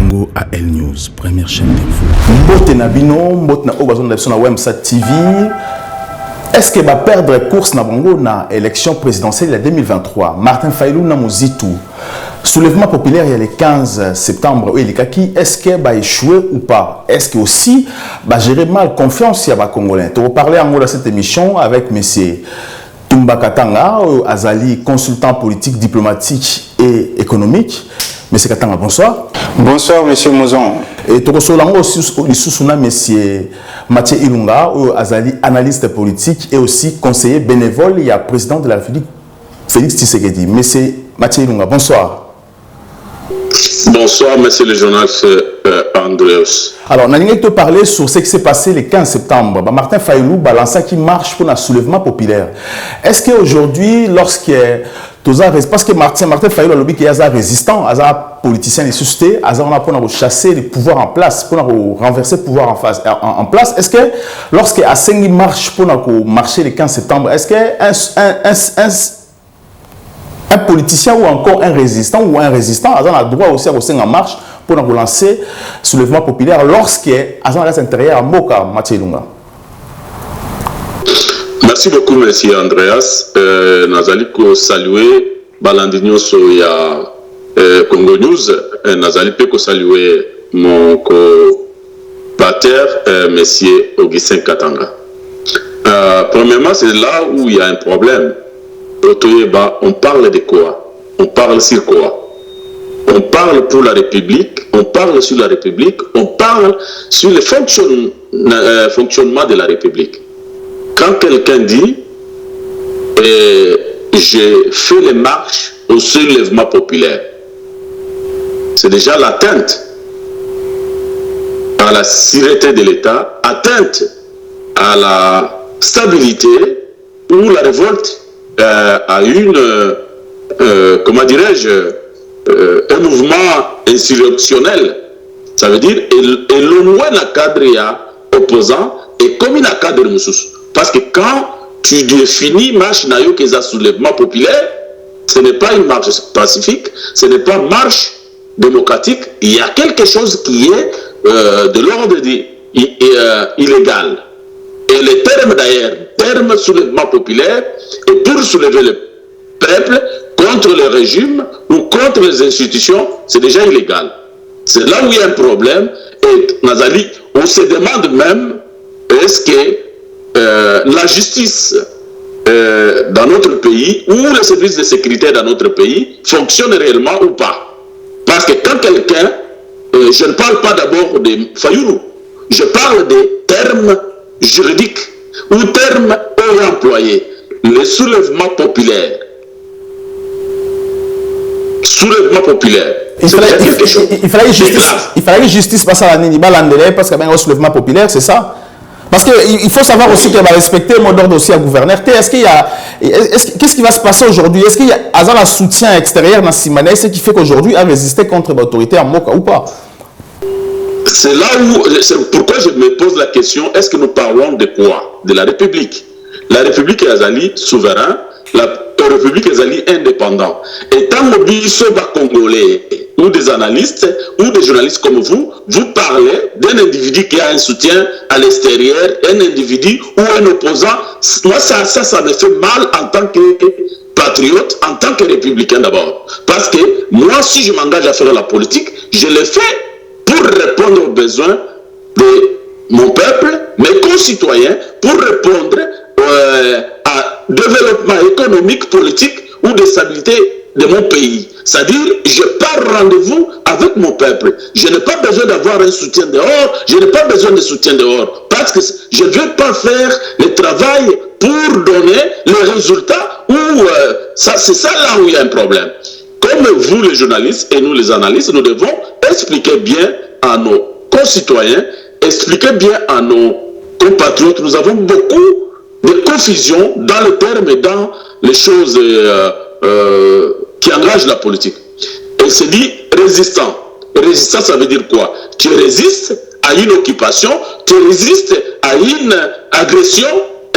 Congo à L News, première chaîne d'info. Mbote na bino, mbote na Obazon na Wemsa TV. Est-ce que va perdre course na bango na élection présidentielle de 2023? Martin Fayulu na Mozitu. Soulèvement populaire il y a le 15 septembre. Est-ce que va échouer ou pas? Est-ce que aussi va gérer mal confiance il y a Congolais? On va parler en gros de cette émission avec monsieur Tumba Katanga, Azali, consultant politique, diplomatique et économique. Monsieur Katanga, bonsoir. Bonsoir, monsieur Mozon. Et tu reçois aussi monsieur Mathieu Ilunga, Azali, analyste politique et aussi conseiller bénévole, il y a président de la République, Félix Tshisekedi. Monsieur Mathieu Ilunga, bonsoir. Bonsoir, monsieur le journaliste Andreas. Alors, on a te parler sur ce qui s'est passé le 15 septembre. Martin Fayulu balança qui marche pour un soulèvement populaire. Est-ce qu'aujourd'hui, parce que Martin Fayulu a lobby qui est résistant, il est politicien de société, il a pour chasser le pouvoir en place, pour renverser le pouvoir en place. Est-ce que lorsque Assengi marche pour marcher le 15 septembre, est-ce qu'un politicien ou encore un résistant a le droit aussi à en marche pour lancer le soulèvement populaire lorsque Azan reste intérieur à Moka, Mathieu Ilunga? Merci beaucoup, monsieur Andreas. Nazali ko saluer Balandinho Soya Congo News. Nazali ko saluer mon co-pater, monsieur Augustin Katanga. Premièrement, c'est là où il y a un problème. On parle de quoi? On parle sur quoi? On parle pour la République, on parle sur la République, on parle sur le fonctionnement de la République. Quand quelqu'un dit j'ai fait les marches au soulèvement populaire, c'est déjà l'atteinte à la sûreté de l'État, atteinte à la stabilité ou la révolte à comment dirais-je, un mouvement insurrectionnel. Ça veut dire éloigner la cadre opposant et comme il a cadre moussous. Parce que quand tu définis marche nayo qui est un soulèvement populaire, ce n'est pas une marche pacifique, ce n'est pas une marche démocratique. Il y a quelque chose qui est de l'ordre illégal. Et le terme d'ailleurs, terme soulèvement populaire, est pour soulever le peuple contre le régime ou contre les institutions, c'est déjà illégal. C'est là où il y a un problème. Et Nazali, on se demande même, est-ce que la justice dans notre pays ou les services de sécurité dans notre pays fonctionnent réellement ou pas? Parce que quand quelqu'un, je ne parle pas d'abord de Fayulu, je parle des termes juridiques ou termes employés. Le soulèvement populaire. Soulèvement populaire. Il fallait justice parce que un soulèvement populaire, c'est ça? Parce qu'il faut savoir aussi qu'il va respecter le mot d'ordre aussi à gouverneur. Qu'est-ce qui va se passer aujourd'hui? Est-ce qu'il y a un soutien extérieur dans Simané, ce qui fait qu'aujourd'hui, il a résisté contre l'autorité en Moka ou pas? C'est pourquoi je me pose la question, est-ce que nous parlons de quoi? De la République. La République est Azali souverain, la République est Azali indépendant. Et tant que nous Congolais ou des analystes ou des journalistes comme vous parlez d'un individu qui a un soutien à l'extérieur, un individu ou un opposant, moi ça me fait mal en tant que patriote, en tant que républicain d'abord. Parce que moi, si je m'engage à faire la politique, je le fais pour répondre aux besoins de mon peuple, mes concitoyens, pour répondre à développement économique, politique ou de stabilité de mon pays. C'est-à-dire, je pars rendez-vous avec mon peuple. Je n'ai pas besoin d'avoir un soutien dehors, je n'ai pas besoin de soutien dehors, parce que je ne veux pas faire le travail pour donner les résultats où c'est ça là où il y a un problème. Comme vous les journalistes et nous les analystes, nous devons expliquer bien à nos concitoyens, expliquer bien à nos compatriotes. Nous avons beaucoup de confusion dans le terme et dans les choses qui engagent la politique. Elle se dit résistant. Résistant, ça veut dire quoi? Tu résistes à une occupation, tu résistes à une agression.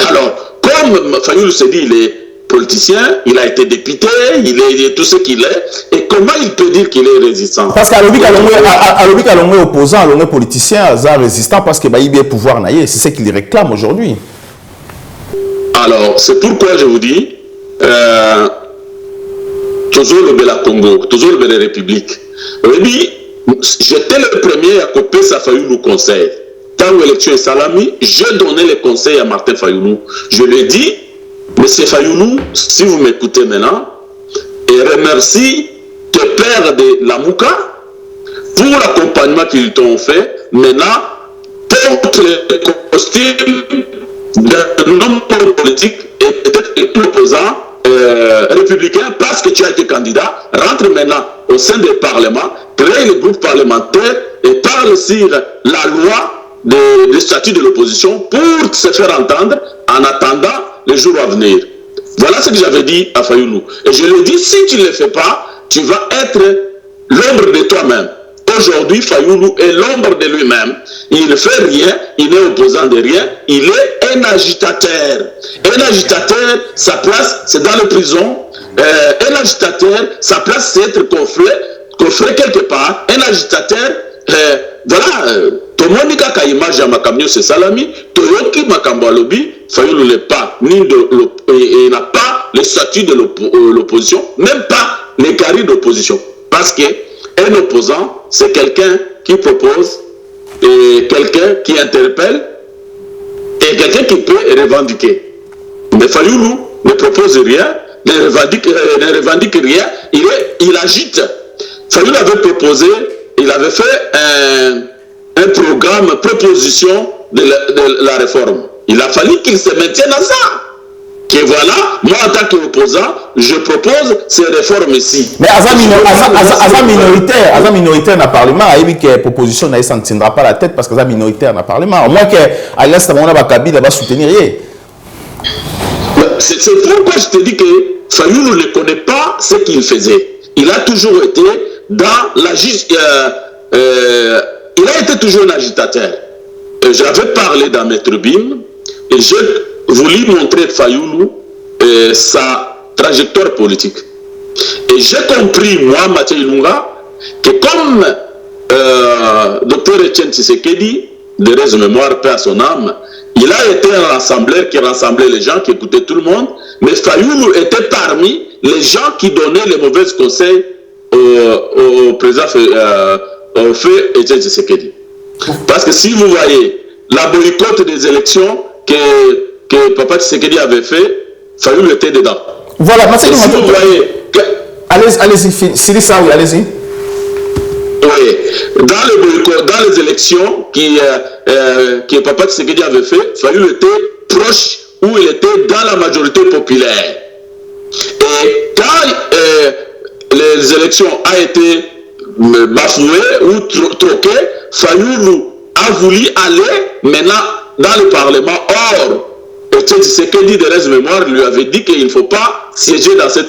Alors, comme Fayulu se dit, il est politicien, il a été député, il est tout ce qu'il est. Et comment il peut dire qu'il est résistant? Parce qu'à l'objet opposant, à l'objet politicien, il résistant parce qu'il y a pouvoir naïe. C'est ce qu'il réclame aujourd'hui. Alors, c'est pourquoi je vous dis, toujours le Bela Congo, toujours le Bela République. Oui, j'étais le premier à couper sa Fayoulou conseil. Tant l'élection est salami, je donnais les conseils à Martin Fayoulou. Je lui ai dit, Monsieur Fayoulou, si vous m'écoutez maintenant, et remercie tes pères de la Mouka pour l'accompagnement qu'ils t'ont fait. Maintenant, porte le costume d'un homme politique et peut-être l'opposant républicain parce que tu as été candidat, rentre maintenant au sein des parlements, crée le groupe parlementaire et parle sur la loi des statuts de l'opposition pour se faire entendre en attendant les jours à venir. Voilà ce que j'avais dit à Fayoulou. Et je lui ai dit, si tu ne le fais pas, tu vas être l'ombre de toi-même. Aujourd'hui, Fayoulou est l'ombre de lui-même. Il ne fait rien, il n'est opposant de rien, il est un agitateur. Un agitateur, sa place, c'est dans la prison. Un agitateur, sa place, c'est être coffré quelque part. Un agitateur, voilà, Tomonika Kaimaj à Makamio, c'est Salami, Toyoki Makambalobi, Fayoulou n'est pas, il n'a pas le statut de l'opposition, même pas les carrés d'opposition. Parce qu'un opposant, c'est quelqu'un qui propose, et quelqu'un qui interpelle, et quelqu'un qui peut revendiquer. Mais Fayoulou ne propose rien, ne revendique rien, il agite. Fayoulou avait proposé, il avait fait un programme, proposition de la réforme. Il a fallu qu'il se maintienne à ça. Que voilà, moi en tant qu'opposant, je propose ces réformes ici. Mais Azam minoritaire dans le Parlement, il dit que la proposition ne s'en tiendra pas la tête parce qu'Azam minoritaire dans le Parlement. Au moins qu'à l'Est, on a Kabila va soutenir. C'est pourquoi je te dis que Fayoulou ne connaît pas ce qu'il faisait. Il a toujours été dans la il a été toujours un agitateur. J'avais parlé dans mes tribunes et j'ai voulu montrer Fayoulou sa trajectoire politique. Et j'ai compris, moi, Mathieu Ilunga, que comme Dr Etienne Tshisekedi, de raison mémoire, paix à son âme, il a été un rassembleur qui rassemblait les gens, qui écoutait tout le monde, mais Fayoulou était parmi les gens qui donnaient les mauvais conseils au président au feu Etienne Tshisekedi. Parce que si vous voyez la boycott des élections que Papa Tshisekedi avait fait, Fayoulou était dedans. Voilà, mais si vous voyez... Allez-y, Siri Saoui, allez-y. Oui, dans le boycott, dans les élections que Papa Tshisekedi avait fait, Fayoulou était proche où il était dans la majorité populaire. Et quand les élections ont été bafouées ou troquées, Fayoulou a voulu aller maintenant dans le Parlement. Or, Etienne Tshisekedi de reste mémoire lui avait dit qu'il ne faut pas siéger dans ce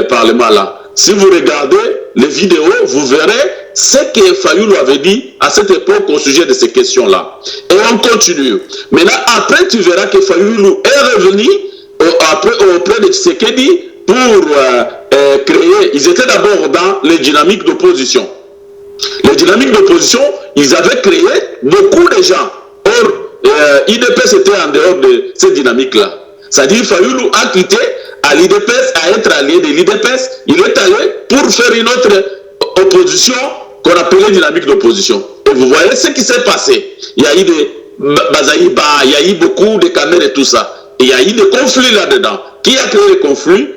Parlement-là. Si vous regardez les vidéos, vous verrez ce que Fayoulou avait dit à cette époque au sujet de ces questions-là. Et on continue. Maintenant, après, tu verras que Fayoulou est revenu auprès de Tshisekedi pour créer. Ils étaient d'abord dans les dynamiques d'opposition. Les dynamiques d'opposition, ils avaient créé beaucoup de gens. Or, l'IDPS était en dehors de cette dynamique-là. C'est-à-dire Fayoulou a quitté à l'IDPS, à être allié de l'IDPS. Il est allé pour faire une autre opposition qu'on appelait dynamique d'opposition. Et vous voyez ce qui s'est passé. Il y a eu des Bazaïba, il y a eu beaucoup de caméras et tout ça. Et il y a eu des conflits là-dedans. Qui a créé les conflits?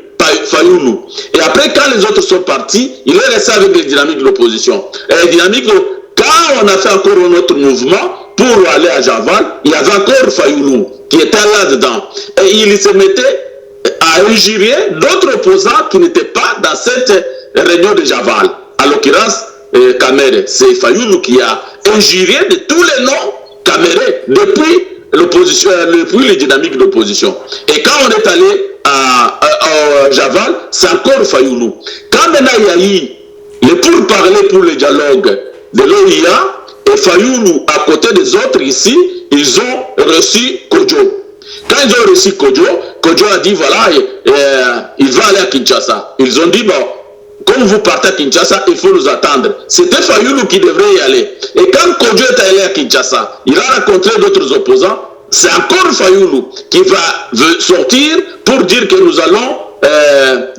Fayoulou. Et après, quand les autres sont partis, il est resté avec les dynamiques de l'opposition. Et les dynamiques, quand on a fait encore un autre mouvement pour aller à Javal, il y avait encore Fayoulou qui était là-dedans. Et il se mettait à injurier d'autres opposants qui n'étaient pas dans cette réunion de Javal. À l'occurrence, Kamere, c'est Fayoulou qui a injurié de tous les noms Kamere depuis l'opposition, depuis les dynamiques d'opposition. Et quand on est allé à Javal, c'est encore Fayoulou. Quand maintenant il y a eu les pourparlers pour le dialogue de l'OIA, et Fayoulou, à côté des autres ici, ils ont reçu Kodjo. Quand ils ont reçu Kodjo, Kodjo a dit voilà, il va aller à Kinshasa. Ils ont dit bon, comme vous partez à Kinshasa, il faut nous attendre. C'était Fayoulou qui devrait y aller. Et quand Kodjo est allé à Kinshasa, il a rencontré d'autres opposants. C'est encore Fayoulou qui va sortir pour dire que nous allons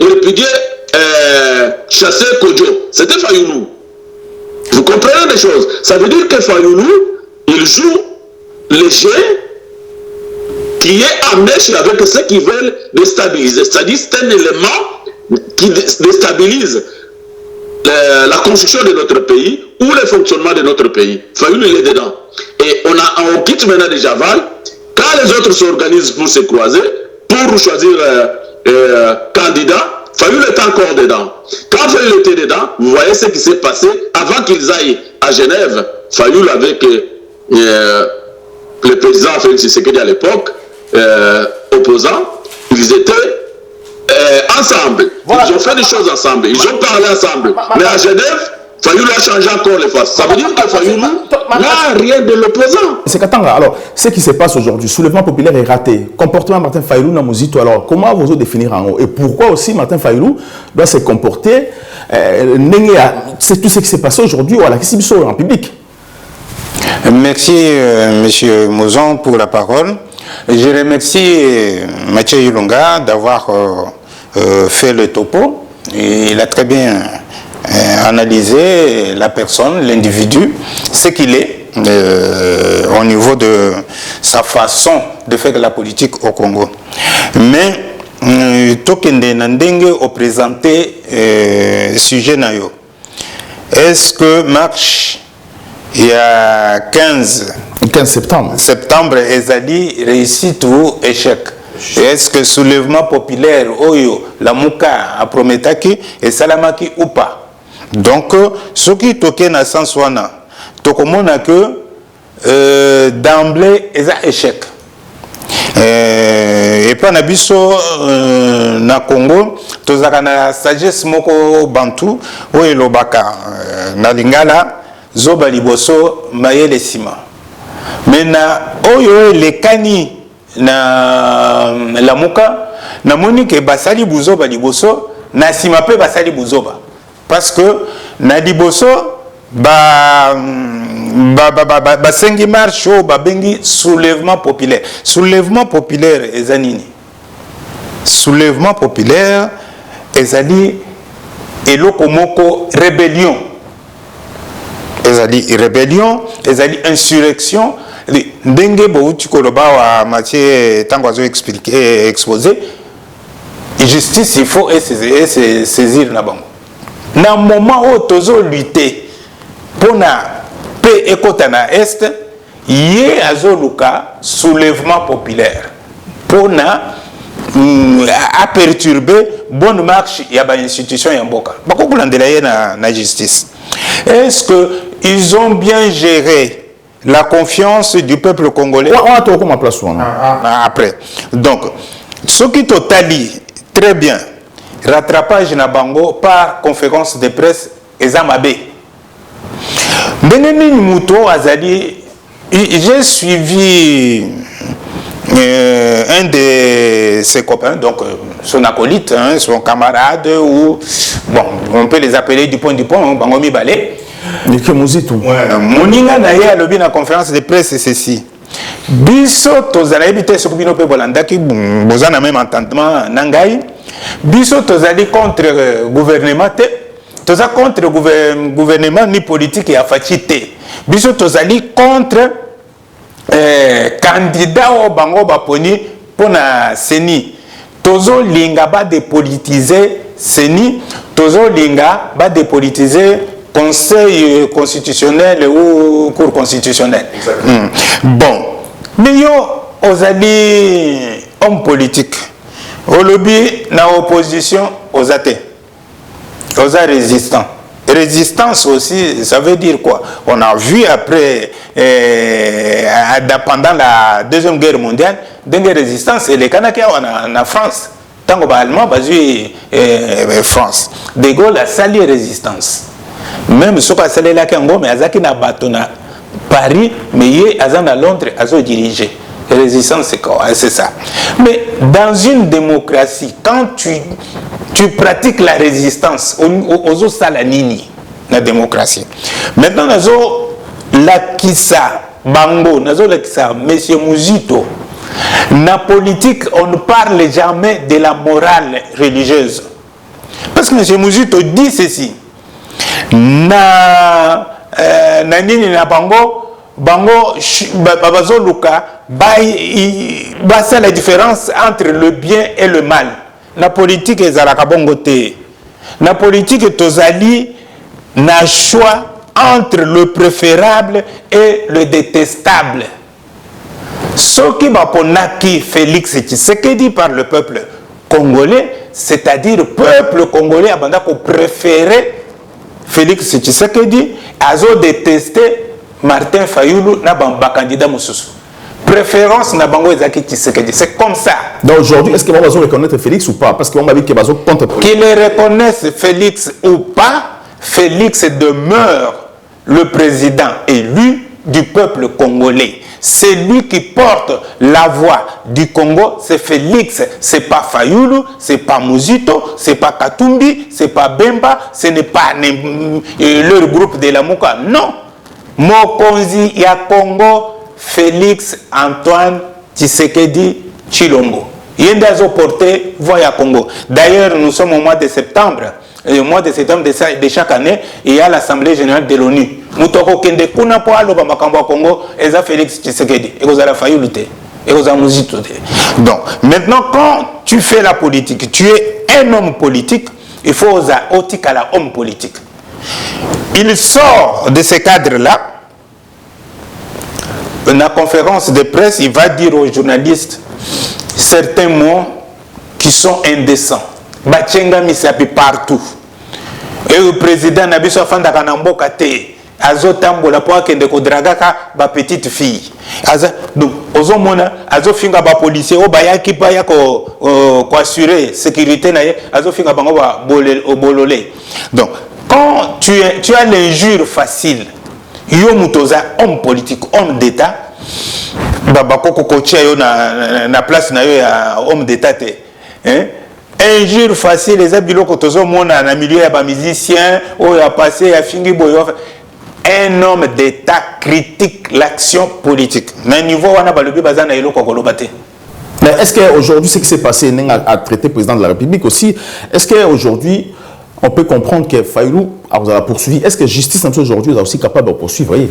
répudier, chasser Kodjo. C'était Fayoulou. Vous comprenez les choses? Ça veut dire que Fayoulou, il joue le jeu qui est en mèche avec ceux qui veulent déstabiliser. C'est-à-dire c'est un élément qui déstabilise la construction de notre pays ou le fonctionnement de notre pays. Fayoulou, il est dedans. Et on quitte maintenant déjà Javal. Quand les autres s'organisent pour se croiser, pour choisir candidat, Fayoulou est encore dedans. Quand Fayoulou était dedans, vous voyez ce qui s'est passé avant qu'ils aillent à Genève. Fayoulou avec le président Félix Tshisekedi à l'époque, opposants, ils étaient ensemble. Voilà. Ils ont fait des choses ensemble. Ils ont parlé ensemble. Mais à Genève, Fayoulou a changé encore les faces. Ça veut dire que Fayoulou n'a rien de l'opposant. C'est qu'attends, alors, ce qui se passe aujourd'hui, soulèvement populaire est raté. Comportement Martin Fayoulou dans Mozito, alors, comment vous définir en haut? Et pourquoi aussi Martin Fayoulou doit se comporter c'est tout ce qui s'est passé aujourd'hui à la question en public? Merci, M. Mozon, pour la parole. Je remercie Mathieu Ilunga d'avoir fait le topo. Il a très bien analysé la personne, l'individu, ce qu'il est au niveau de sa façon de faire la politique au Congo. Mais, Tokende Nandenge au présenté sujet nayo. Est-ce que marche il y a 15 septembre, Ezali réussite ou échec? Est-ce que soulèvement populaire, Oyo, la Mouka, a prometaki et Salamaki ou pas? Donc, ce qui toque na Sanswana, tokomona que d'emblée, il y a échec. Et puis, na biso na Congo, tozaka na sagesse moko bantu, oyo lobaka na lingala, zoba liboso mayele sima. Mais na oyo le kani na lamuka na moni ke basali buzoba liboso na sima pe basali buzoba parce que na liboso sengi marche o bengi soulèvement populaire ezanini soulèvement populaire ezali eloko moko rébellion ezali insurrection ndenge bouti koloba wa Mathieu tango azo expliquer exposer justice il faut saisir na bango na moment où tozo lutter pona paix ekota na est yé azoluka soulèvement populaire pona a perturber bonne marche ya ba institution ya mboka bakokulandela ye na justice. Est-ce que ils ont bien géré la confiance du peuple congolais? Après. Donc, ce qui totali très bien, rattrapage na bango par conférence de presse Ezamabe. Beneni Mouto Azali, j'ai suivi un de ses copains, donc son acolyte, hein, son camarade, ou bon, on peut les appeler du point, Bangomi Balé. Moninga na ye alobi na conférence de presse c'est ceci. Biso tozala ebite so bino pe bolandaki bozana même entendement nangai. Biso tozali contre gouvernement te. Toza contre gouvernement ni politique ya facité. Biso tozali contre candidat au bango baponi pona seni. Tozo linga ba dépolitiser seni, tozo linga ba dépolitiser Conseil constitutionnel ou Cour constitutionnelle. Bon, mais yo, ozali homme politique, au lobby, na opposition, aux athées, aux résistants. Résistance aussi, ça veut dire quoi? On a vu après, pendant la Deuxième Guerre mondiale, des résistances, et les Canadiens en France, tant que allemand, France. De Gaulle a sali résistance. Même si on a salé la Congo, mais Azaki na Batona Paris, mais il a à Londres, à dirigé. Résistance, c'est quoi? C'est ça. Mais dans une démocratie, quand tu pratiques la résistance, aux salanini, la démocratie. Maintenant, la kissa, bango, la kissa, monsieur Muzito, na politique, on ne parle jamais de la morale religieuse. Parce que monsieur Muzito dit ceci. Na nini na bango bazoluka c'est la différence entre le bien et le mal. La politique ezalaka bongo te. La politique tozali na choix entre le préférable et le détestable. Ce qui va ponaki Félix Tshisekedi par le peuple congolais, c'est-à-dire le peuple congolais a préféré Félix Tshisekedi, a détesté Martin Fayulu na bamba candidat Moussous. Préférence na bango ezaki Tshisekedi. C'est comme ça. Donc aujourd'hui, est-ce que va reconnaître Félix ou pas? Parce qu'on m'a dit qu'il va contre. Qu'il reconnaisse Félix ou pas, Félix demeure le président élu du peuple congolais. C'est lui qui porte la voix du Congo, c'est Félix, c'est pas Fayulu, c'est pas Muzito, c'est pas Katumbi, c'est pas Bemba, ce n'est pas leur groupe de la Mouka. Non. Mokonzi ya Congo, Félix Antoine Tshisekedi Chilombo. Yenda zo porté voix ya Congo. D'ailleurs, nous sommes au mois de septembre. Au mois de septembre de chaque année, il y a l'Assemblée générale de l'ONU. Moutoko kende kuna po aloba makambo Congo, eza Félix Tshisekedi. Et vous avez Fayulu te. Et vous avez Muzito te. Donc, maintenant, quand tu fais la politique, tu es un homme politique, il faut oser otika la homme politique. Il sort de ce cadre-là. Dans la conférence de presse, il va dire aux journalistes certains mots qui sont indécents. Bachenga misapi partout. Et le président Nabiso Fanda Kanamboka te. Azo tambola po akende ko dragaka ba petite fille. Donc ozomona azo finga ba policier o bayaki pa ya ko assurer sécurité na ye azo finga bango ba bololé. Donc quand tu as l'injure facile, yo mutoza homme politique, homme d'état, baba koko kocha yo na place na yo ya homme d'état te. Hein? Injure facile, les abiloko tozo mona na milieu ya ba musicien o ya passé ya fingi boyo. Un homme d'état critique l'action politique. Mais niveau wana balobi bazana eloko kolobate. Mais est-ce qu'aujourd'hui, ce qui s'est passé a traité le président de la République aussi, est-ce qu'aujourd'hui, on peut comprendre que Fayulu a poursuivi? Est-ce que la justice aujourd'hui est aussi capable de poursuivre? Voyez?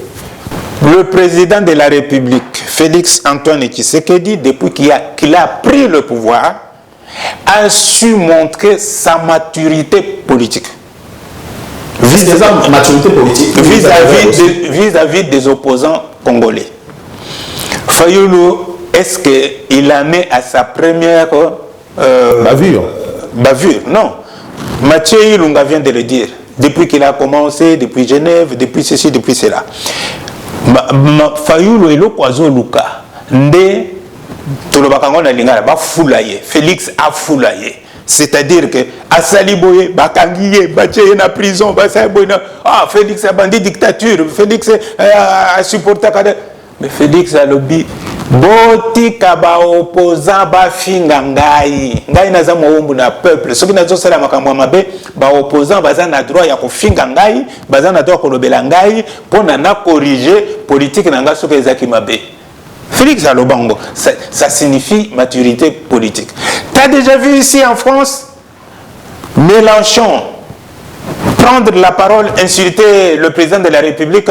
Le président de la République, Félix Antoine Tshisekedi, depuis qu'il a pris le pouvoir, a su montrer sa maturité politique. Vis-à-vis des opposants congolais. Fayulu, est-ce qu'il en est à sa première bavure? Non. Mathieu Ilunga vient de le dire. Depuis qu'il a commencé, depuis Genève, depuis ceci, depuis cela. Fayulu et l'Okwazo Luka, Nde, Tolobakango na Lingala, ba foulaye. Félix a foulaye. C'est-à-dire que Assaliboye, Bakangiye, Baché na prison, ah, Félix a bandit dictature, Félix a supporté. Mais Félix a lobby. Boti kaba opposant ba finga ngai. Ngai na za moumbu na peuple. Soki na zo sala makambo mabe, ba opposant baza na droit ya ko finga ngai, baza na droit ko lobela ngai, pona na corriger politique na nga soki ezaki mabe. Félix Alobango, ça signifie maturité politique. Tu as déjà vu ici en France Mélenchon prendre la parole, insulter le président de la République,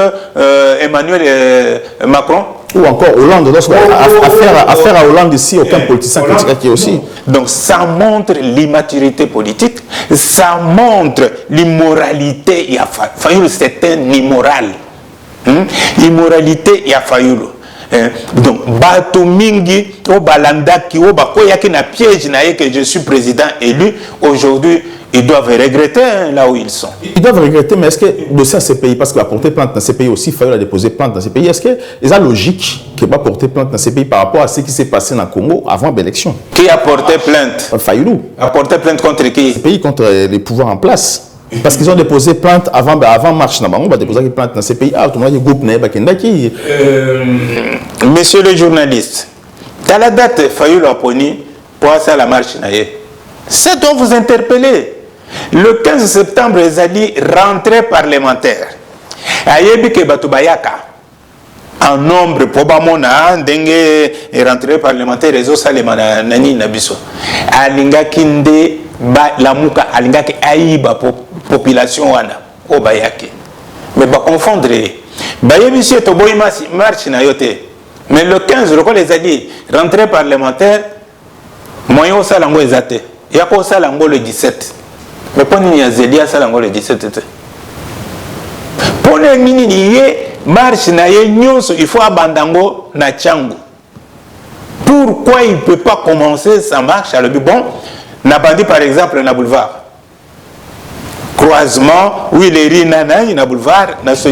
Emmanuel Macron? Ou encore Hollande, affaire à Hollande ici, aucun politicien critique qui est aussi. Donc ça montre l'immaturité politique, ça montre l'immoralité. Fayulu, c'est un immoral. Immoralité, il y a Fayulu. Donc, Bato Mingi, au Balandaki, au Bakoyaki na piège que je suis président élu, aujourd'hui, ils doivent regretter là où ils sont. Ils doivent regretter, mais est-ce que de ces pays, parce qu'il a porté plainte dans ces pays aussi, Fayulu a déposé plainte dans ces pays, est-ce que c'est logique qu'il va porter plainte dans ces pays par rapport à ce qui s'est passé dans le Congo avant l'élection? Qui a porté plainte? Fayulu. A porté plainte contre qui? Ces pays contre les pouvoirs en place. Parce qu'ils ont déposé plainte avant marche. On va déposer plainte dans ces pays. Monsieur le journaliste, Dans la date, Fayoulou Aponi, pour ça la marche naïe. Ça doit vous interpeller. Le 15 septembre, ils ont dit rentrée parlementaire. Ayebi ke Batubayaka. En nombre, probablement, dengue rentrée parlementaire, les autres salema nani nabiso. Alinga kinde la muka, alinga ke aïba population wana, o bayake. Mais ba confondre. Bayebi si to boy marche na yote. Mais le 15, le les a dit rentrée parlementaire, moyen au salango ezate. Yako salango le 17. Mais pour nous, il y a salango le 17. Pour les mini marche na ye nyonso, il faut abandango na tchangu. Pourquoi il ne peut pas commencer sa marche à le bon? N'a pas dit par exemple na boulevard. Croisement, où il est rinana, il na boulevard, na se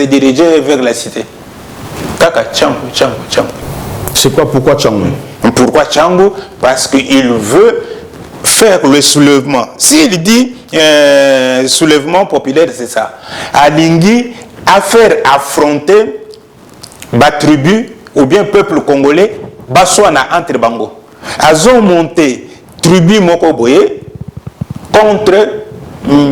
diriger vers la cité. Kaka tchangu. C'est quoi, pourquoi Tchangou? Pourquoi Tchangou? Parce qu'il veut faire le soulèvement. S'il dit soulèvement populaire, c'est ça. Alingi à faire affronter la tribu ou bien peuple congolais, baswana entre bango. Azo monté tribu moko boye contre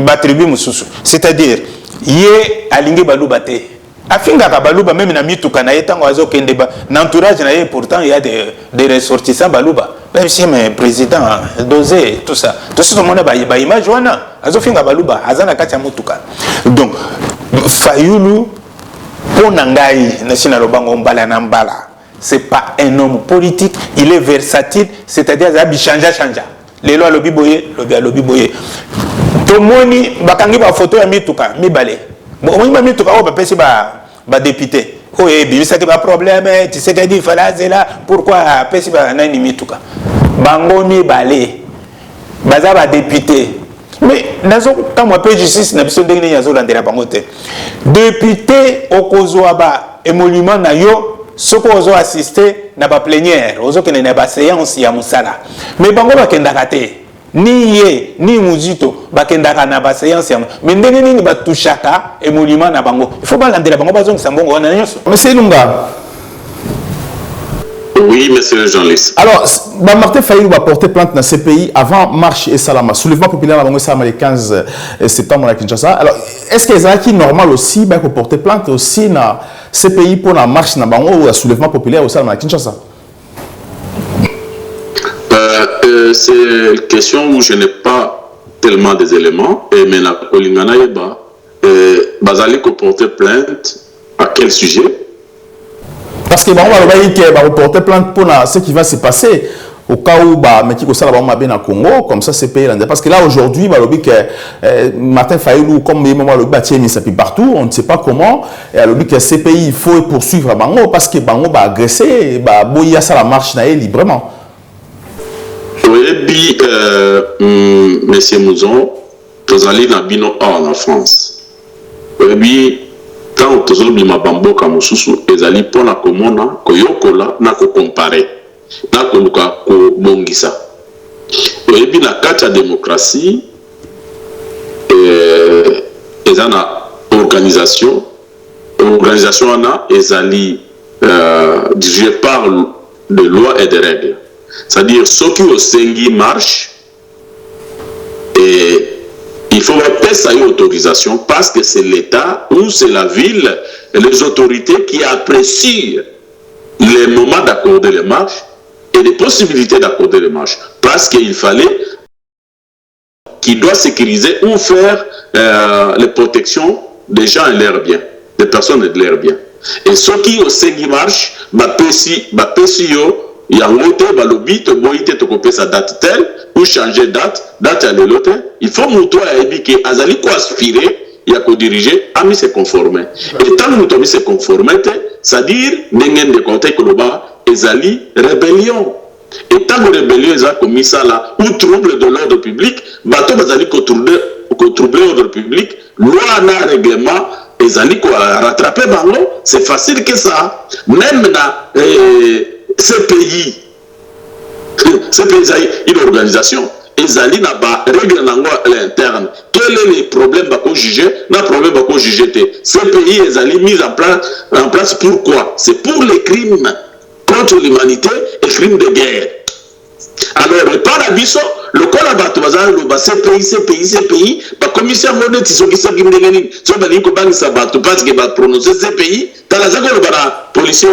la tribu mususu. C'est-à-dire, yé alingi balubate. Afinga baluba même na mituka na yetango azo kende ba n'entourage na ye pourtant il y a des ressortissants baluba. Même si mais président dosé tout ça. Tout ce monde ba image wana azo finga baluba azana kati ya mutuka. Donc Fayoulou pona ngai national bango mbala na mbala. C'est pas un homme politique, il est versatile, c'est-à-dire ça chanja. Les lois lobi boye. Tomoni bakangi ba photo ya mituka mibale. Bon, on m'a mis tout à l'heure, député. Oh, et bien, ça qui a un problème, tu sais qu'il fallait là, pourquoi Pessi va n'a ni tout cas. Bango mi balé, baza va député. Mais, quand moi, peu justice, n'a pas besoin de yazo dans la bangote. Député, au Kozoaba, émolument na yo, ce qu'on a assisté, n'a pas plénière, aux autres qui n'a pas séance, il y a moussala. Mais bango va kendakate. Ni ye ni muzito bakendaka na ba séance mais ndenge nini batushaka émolument na bango il faut balandela bango bazongisa mbongo wana nyonso. Monsieur Lunga. Oui, monsieur Jean-Luc. Alors, Martin Fayoulou va porter plainte dans ces pays avant Marche et Salama. Soulèvement populaire à Salama le 15 septembre à Kinshasa. Alors, est-ce que c'est normal aussi de porter plainte aussi dans ces pays pour la marche na bango ou le soulèvement populaire au Salama à Kinshasa? C'est une question où je n'ai pas tellement des éléments. Et maintenant, Olingana Yeba, Bazali ko porter plainte à quel sujet? Parce que on va porter plainte pour ce qui va se passer au cas où au Congo, comme ça c'est payé. Parce que là aujourd'hui, Martin Fayoulou, comme il partout, on ne sait pas comment, et alors que ces pays, il faut poursuivre Bango parce que Bango va agresser, la marche librement. Oui, monsieur Mouzon, vous allez dans Bino en France. Oui, quand vous allez dans Bambo Kamosusu, vous allez pour la commune, Koyokola, na ko comparer, na ko luka ko bongisa. Oui, dans la carte de démocratie, ils ont une organisation, ils allient dirigée par des lois et des règles. C'est-à-dire, ceux qui au Sengi marchent, et il faut faire une autorisation parce que c'est l'État ou c'est la ville et les autorités qui apprécient les moments d'accorder les marches et les possibilités d'accorder les marches. Parce qu'il fallait qu'il doit sécuriser ou faire les protections des gens et leurs biens, des personnes et de leurs biens. Et ceux qui au Sengi marchent, il y a un autre balobi te boite te couper sa date telle ou changer date à l'autre. Il faut montrer à Ebi que Azali ko aspirer, il y a ko diriger à mi se conformer. Et tant que nous se conformer, c'est-à-dire n'engen de côté que l'oba Azali rébellion. Et tant que rébellion est commis ça là ou trouble de l'ordre public, bateau Azali ko troubler l'ordre public, loi na règlement Azali ko rattraper bango, c'est facile que ça. Même dans ces pays, une organisation, ils allaient dans la règle à l'interne. Quel est le problème qu'on juger? Le problème qu'on juger. Ces pays, ils allaient mis en place pourquoi? C'est pour les crimes contre l'humanité et crimes de guerre. Alors, le Parabiso, le collaborateur, CPI, la commission monnaie, qui sont qui sont parce que va prononcer CPI, dans la zone de la police,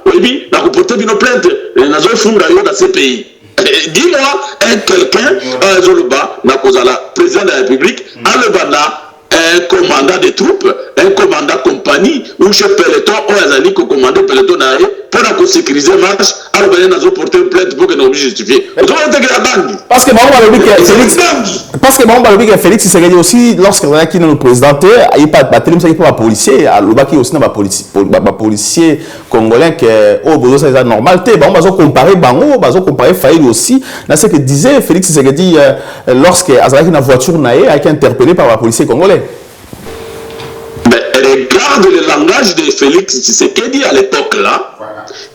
oui, la reporter une plainte, la zone fondée dans la CPI. Dis-moi, quelqu'un, la président de la République, a le un commandant de troupes, un commandant compagnie, ou chef peloton, ou un commandant peloton pour sécuriser marche, alors nous porter une plainte pour que nous justifier. Parce que Félix Tshisekedi aussi, lorsque il est le président, il n'y a pas de policier, il y a aussi un policier congolais qui est normal. On va comparer Faïl aussi. C'est ce que disait Félix Tshisekedi lorsque il y a une voiture qui a été interpellée par un policier congolais. Regarde le langage de Félix Tshisekedi à l'époque là,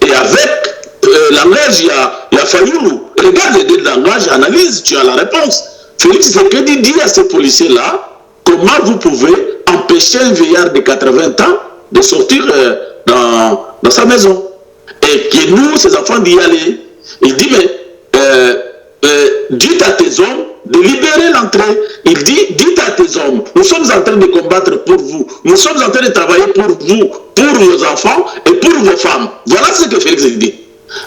et avec le langage, il y a Fayoulou. Regarde le langage, analyse, tu as la réponse. Félix Tshisekedi dit à ces policiers-là, comment vous pouvez empêcher un vieillard de 80 ans de sortir dans sa maison. Et que nous, ces enfants, d'y aller. Il dit, mais dites à tes hommes de libérer l'entrée. Il dit, dites à tes hommes, nous sommes en train de combattre pour vous. Nous sommes en train de travailler pour vous, pour vos enfants et pour vos femmes. Voilà ce que Félix dit.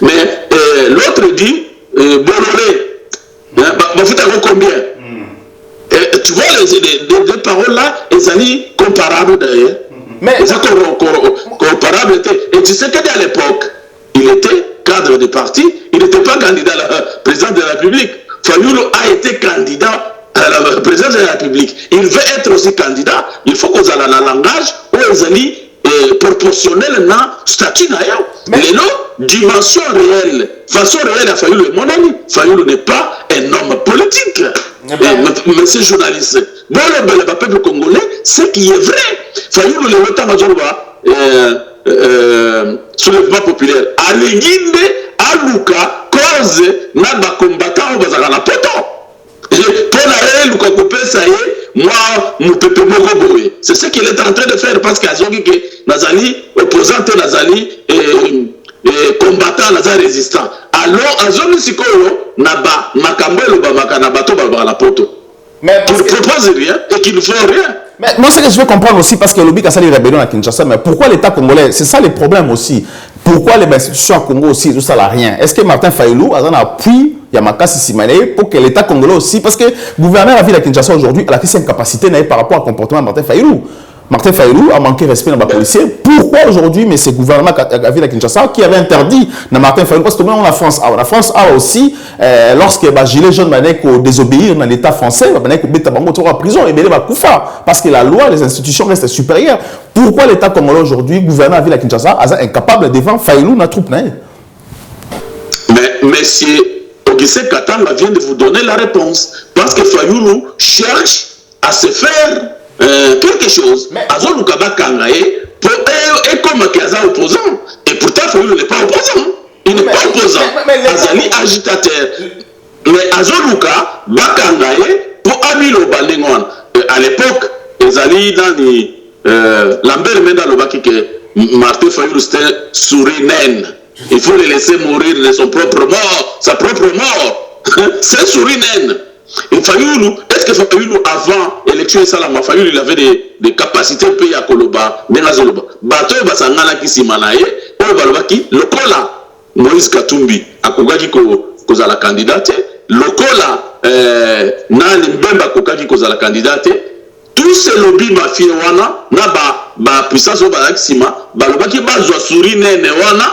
Mais l'autre dit, Bolloré, vous faites combien? Tu vois, les deux paroles-là, elles sont comparables d'ailleurs. Mais elles sont comparables. Et tu sais qu'à l'époque, il était cadre de parti, il n'était pas candidat à la présidence de la République. Fayoulou a été candidat à la présidence de la République. Il veut être aussi candidat. Il faut qu'on ait un langage où ils proportionnel à statut d'ailleurs. Mais non, dimension réelle, façon réelle à Fayoulou est mon ami. Fayoulou n'est pas un homme politique. Monsieur journaliste, bon, le peuple congolais, ce qui est vrai. Fayoulou, le longtemps, soulèvement populaire. À l'Iguinde, à Luka, cause, n'a pas combattant, on va la poto. C'est ce qu'il est en train de faire parce qu'il y a Nazali opposant Nazali et combattant Nazali résistant. Alors, à zone Sikolo, Naba, Makambelo, Makanabato, la poto. Mais qui ne propose rien et qui ne fait rien. Mais moi, ce que je veux comprendre aussi, parce que l'Obi Kassali rébellion à Kinshasa, mais pourquoi l'État congolais, c'est ça le problème aussi. Pourquoi les institutions à Congo aussi, tout ça n'a rien. Est-ce que Martin Fayoulou a un appui, Yamakasi Simane, pour que l'État congolais aussi, parce que le gouverneur de la ville de Kinshasa aujourd'hui a une capacité par rapport au comportement de Martin Fayoulou. Martin Fayoulou a manqué de respect dans les policiers. Pourquoi aujourd'hui, mais ce gouvernement de la ville de Kinshasa qui avait interdit Martin Fayoulou, parce que maintenant la France a aussi, lorsque les gilets jaunes ont désobéir dans l'État français, ils ont en prison et parce que la loi, les institutions restent supérieures. Pourquoi l'État congolais aujourd'hui, le gouvernement de la ville de Kinshasa, est incapable devant Fayoulou dans la troupe? Mais monsieur Augustin Katanga vient de vous donner la réponse. Parce que Fayoulou cherche à se faire quelque chose. Azon Lukaba Kangaye, et comme Kaza opposant. Et pourtant, Fayoulou n'est pas opposant. Il n'est pas opposant. Azali agitateur. Mais Azon Luka Bakangaye, pour Amilo Balengon, à l'époque, Azali dans les Lambert Menda Lobaki que Martin Fayoulou c'était souris naine. Il faut le laisser mourir de son propre mort, sa propre mort. C'est souris naine. Et Fayoulou, est-ce que Fayoulou, avant l'élection de Salama, Fayoulou, il avait des capacités de payer à Koloba, Nenazoloba. Bato Basangana qui s'y manaye, Obalobaki, le Kola, Moïse Katumbi, à Kogaki Koza la candidate, le Kola, Nani Mbemba Kokaki Koza la candidate, tous ces lobbies mafieux wana, na ba puissance au Balaxima, Balobaki Bazwa Souri Nene wana,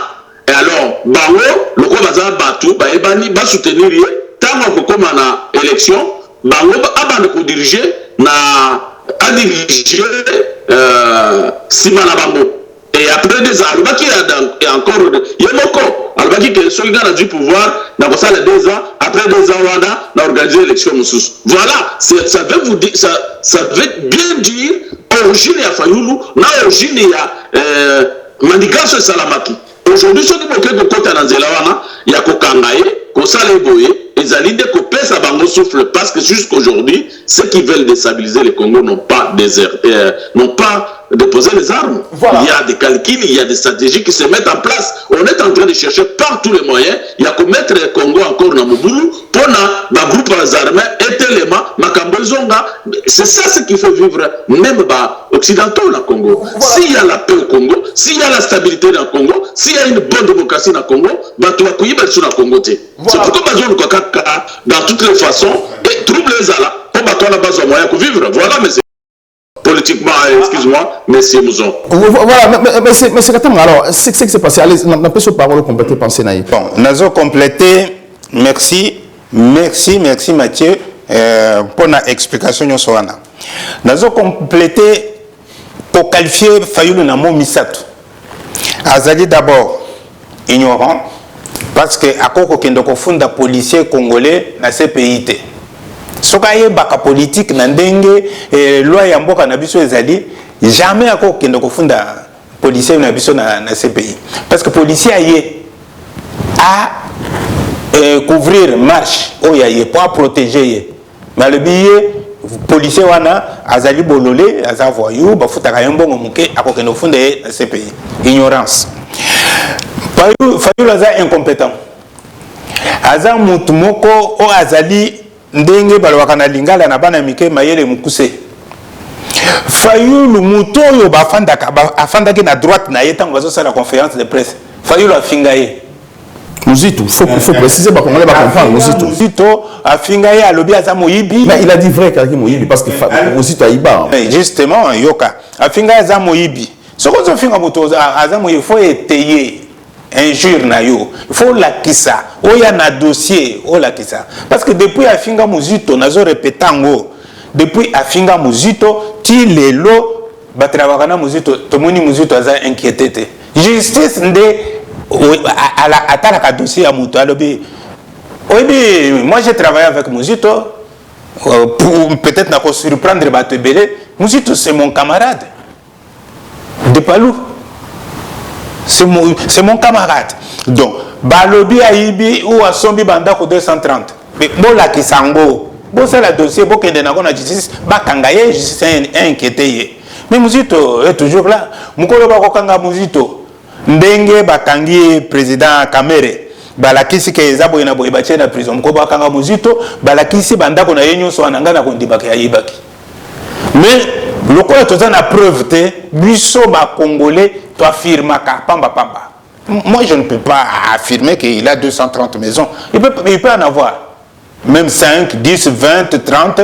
et alors, Bango, le Kobaza Batou, Baebani, va soutenir. Tant que comme en élection, Bango a dirigé Simana Bango. Et après des ans, Albaki a encore Yemoko. Albaki que ce gars a du pouvoir, dans ça les 2 ans, après 2 ans, on a organisé l'élection Moussous. Voilà, ça veut vous dire, ça veut bien dire, origine à Fayoulou, origine à Mandigaso Salamaki. Aujourd'hui, ceux qui m'ont fait de côté dans Zelawana, il y a Kokangaye, Kosale Boye, les alliés de Copé, ça va souffle parce que jusqu'aujourd'hui, ceux qui veulent déstabiliser le Congo n'ont pas déserté, n'ont pas déposé les armes. Voilà. Il y a des calculs, il y a des stratégies qui se mettent en place. On est en train de chercher par tous les moyens. Il y a qu'à mettre le Congo encore dans le boulot pour le groupe armé et tellement Makambozonga. C'est ça ce qu'il faut vivre, même occidentaux dans le Congo. Voilà. S'il y a la paix au Congo, s'il y a la stabilité dans le Congo, s'il y a une bonne démocratie dans le Congo, tu vas couiller sur le Congo. C'est pourquoi dans toutes les façons, et trouble les ala, pour battre la base au moyen pour vivre. Voilà, monsieur. Politiquement, excuse-moi, monsieur Mouzon. Voilà, mais c'est alors, c'est ce qui s'est passé. Allez, on a pas parole compléter, pensez naïf. Bon, nous avons complété. Merci Mathieu, pour l'explication. Nous avons complété pour qualifier Fayoulou Namo Misato. Azali d'abord ignorant, parce que à quoi qu'on funda policier congolais na CPIT. Sokaye baka politique na ndenge loi ya mboka na biso ezali jamais à quoi qu'on funda policier na biso na CPI. Parce que policier aye à couvrir marche oyaye pour protéger. Mais le billet policier wana azali bololé aza voyou ba futaka yambongo muke à quoi qu'on funda na CPI. Ignorance. Fayoulou aza incompétent. Aza mutu moko o azali ndenge balwaka na lingala na bana mike mayele mukuse. Fayoulou mutu oyo afandaki na droite na ye tango bazo la conférence de presse. Fayoulou afinga ye. Muzito, faut préciser ba congolais ba comprendre Muzito afinga ye alobi aza moyibi. Mais il a dit vrai qu'il moyibi parce que Muzito aiba. Mais justement yoka afinga aza moyibi. Ce qu'on finga mutu aza moyibi faut étayer. Injure na yo, il faut la kissa. Oya na dossier, o la kissa. Parce que depuis Afinga Muzito, nazo répétango. Depuis Afinga Muzito, ti lelo batravakana Muzito, tomoni Muzito aza inquiété. Justice nde à la dossier à Mouto alobi. Oui, moi j'ai travaillé avec Muzito pour peut-être na surprendre Batebele. Muzito c'est mon camarade de Palou. C'est mon camarade. Donc, Balobi Aïbi ou Asombi Bandako 230. Mais bon, la Kisango, bon, c'est le dossier, bon, qu'il y a la justice, Bakangaye, justice inquiété. Mais Muzito est toujours là. Moukolo Bakokanga Muzito, Ndenge Bakangi, président Kamere, Balakisi Kezabo na Boibache na prison, Moukolo Bakanga Muzito, Balakisi Bandako na Yenyo Soananga na Kondibaki Ayibaki. Mais, le quoi tu as la preuve, Busso Congolais, tu affirmes pamba pamba. Moi, je ne peux pas affirmer qu'il a 230 maisons. Il peut en avoir. Même 5, 10, 20, 30,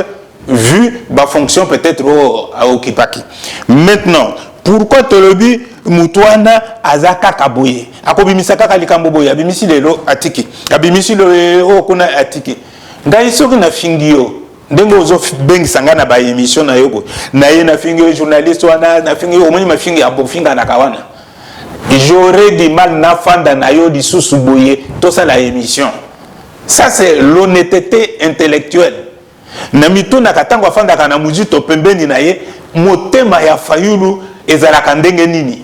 vu ma fonction peut-être au Kipaki. Maintenant, pourquoi tu le dis, Moutouana Azaka Kabouye Akobimisaka Kalikamboboye, Abimisi Lelo Atiki, Abimisi Lelo Kuna Atiki. D'ailleurs, na fingio. Dengo zo bengi sangana ba émission na yoko na ye na fingi journaliste wana na fingi omoni ma fingi abo finga na kawana j'aurais du mal na fanda na yo di susu boye to ça la émission. Ça c'est l'honnêteté intellectuelle. Na mito na katango fanda kana Muzito pembeni na ye motema ya Fayoulou ezalaka ndenge nini?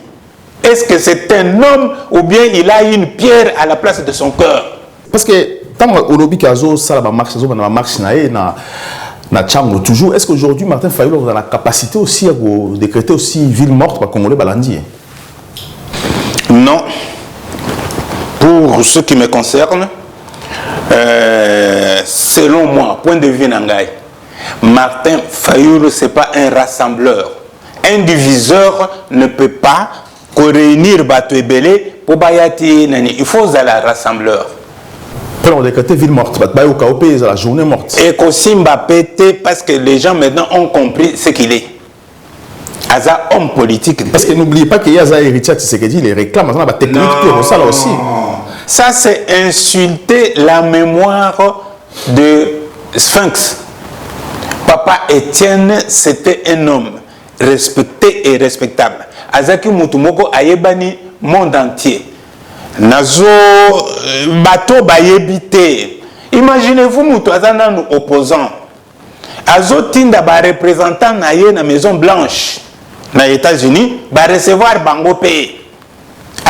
Est-ce que c'est un homme ou bien il a une pierre à la place de son cœur? Parce que tant que Kazo, ça va marcher, ça va marcher na Tchango toujours. Est-ce qu'aujourd'hui Martin Fayoulou a la capacité aussi à décréter aussi ville morte par Congolais Balandi? Non. Pour ce qui me concerne, selon moi, point de vue Nangaï, Martin Fayoulou c'est pas un rassembleur. Un diviseur ne peut pas réunir Bato Belé pour Bayati Nani. Il faut aller rassembleur. On décrété ville morte, la journée morte. Et Kosimba pété parce que les gens maintenant ont compris ce qu'il est. Aza homme politique. Parce que n'oubliez pas qu'il y a Aza héritier Tshisekedi, les réclame, la technique pour ça là aussi. Ça c'est insulter la mémoire de Sphinx. Papa Étienne, c'était un homme respecté et respectable. Azaki Mutumoko ayebani monde entier. Nazo bateau bayebite. Imaginez-vous Moutouazana nous opposant. Azo tinda ba représentant na ye na Maison Blanche na États-Unis ba recevoir bango payé.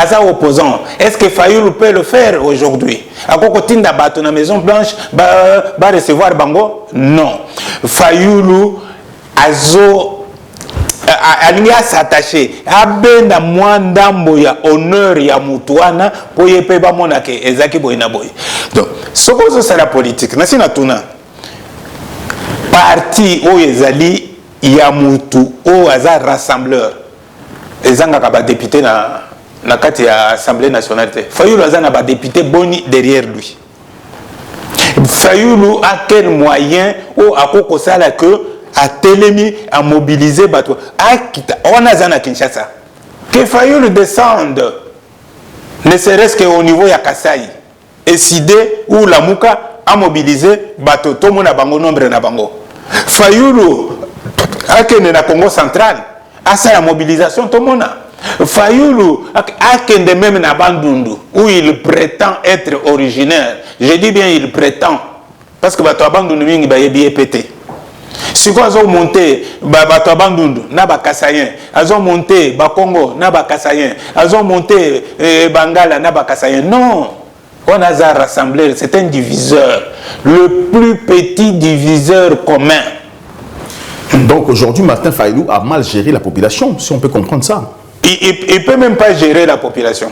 Aza opposant. Est-ce que Fayoulou peut le faire aujourd'hui? À Kokotinda Bato na Maison Blanche va recevoir Bango? Non. Fayoulou azo alinga s'attacher abenda mwandambo ya honneur ya mutuana po yepe ba monake ezaki boyina boy. Donc sokozo c'est la politique. Nasi na tuna parti o ezali ya mutu o aza rassembleur. Ezanga ka ba député na kati ya Assemblée nationale. Fayoulou aza na ba député boni derrière lui. Fayoulou a quel moyen ou à quoi sala que a télémi à mobiliser bateau a kita on a zana Kinshasa que Fayoulou descende ne serait-ce qu'au niveau ya Kasai et Sidé ou la Mouka a mobilisé bateau tout mon bango nombre na bango Fayoulou a kene na Congo central a sa la mobilisation tout mon Fayoulou a kende même na Bandundu où il prétend être originaire. Je dis bien il prétend parce que bateau Bandundu mingi ba yebi pété. Si quoi ont monté bateau Bandundu na ba Kasayen, ils ont monté ba Congo na ba Kasayen, ils ont monté Bangala na ba Kasayen. Non, on a rassemblé, c'est un diviseur, le plus petit diviseur commun. Donc aujourd'hui, Martin Fayoulou a mal géré la population, si on peut comprendre ça. Il ne peut même pas gérer la population.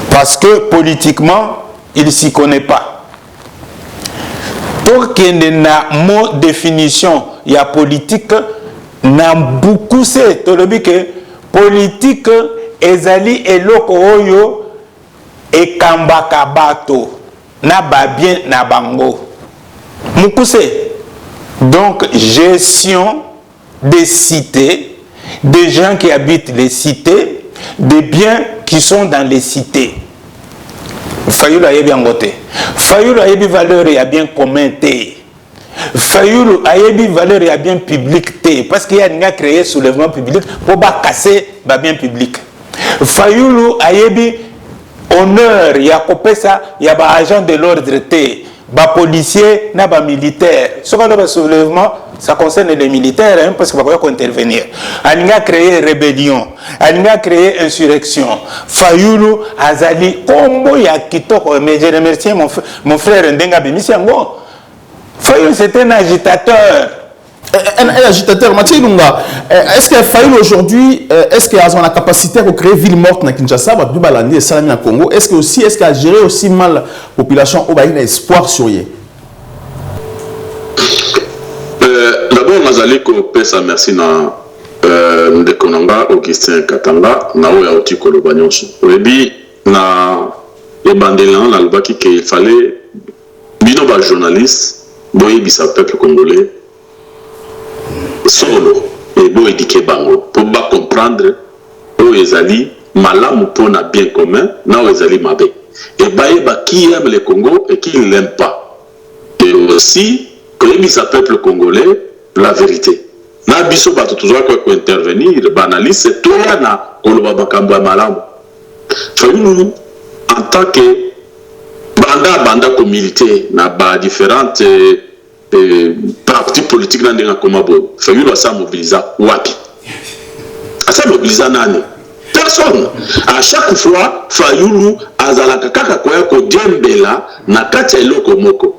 Parce que politiquement, il ne s'y connaît pas. Pour qu'il y ait une définition, il y a politique, n'a beaucoup c'est. Que politique, ezali eloko oyo et kambaka bato na ba bien na bango. Mukuse. Donc gestion des cités, des gens qui habitent les cités, des biens qui sont dans les cités. Fayoulou a bien voté. Fayoulou a valeur et a bien commenté. Fayoulou a valeur et a bien publicité. Parce qu'il y a créé soulèvement public pour pas casser le bien public. Fayoulou a honneur, il y a copé ça, il y a des agents de l'ordre, des policiers, des militaires. Ce qu'on a un soulèvement, ça concerne les militaires, hein, parce qu'il va falloir intervenir. Il a créé rébellion, il a créé insurrection. Fayoulou, Azali, Kombo, Yakito, mais je remercie mon frère Ndenga Bemisiango. Fayoulou, c'est un agitateur. Un agitateur, Mathieu Lunga, est-ce que Fayoulou aujourd'hui, est-ce qu'il a la capacité de créer ville morte dans Kinshasa, Balandi et Salami en Congo? Est-ce qu'il a géré aussi mal la population au Baïna espoir sur lui? D'abord, Nazali Kopesa, merci na Ndekonanga, Augustin Katanga, na Oya Oti Kolobanyonso. Rebi, na Ebandelan, la Lubaki, qu'il fallait, bino ba journaliste, boye bisa peuple congolais, solo, et boye éduquer bango, pour pas comprendre, où ezali, malamu pona bien commun, na où ezali mabe. Et baye ba qui aime le Congo et qui ne l'aime pas. Et aussi, que sa peuple congolais, la vérité. Na biso bato toujours quoi intervenir, banalise, c'est toi na koloba bakambo malamu. Fayoulou en tant que banda communauté na ba différentes partis politiques dans des komabo. Fayoulou a sa mobilisa wapi. A sa mobilisa nani? Personne. À chaque fois, Fayoulou azalaka kaka koya ko djembela na kati eloko moko.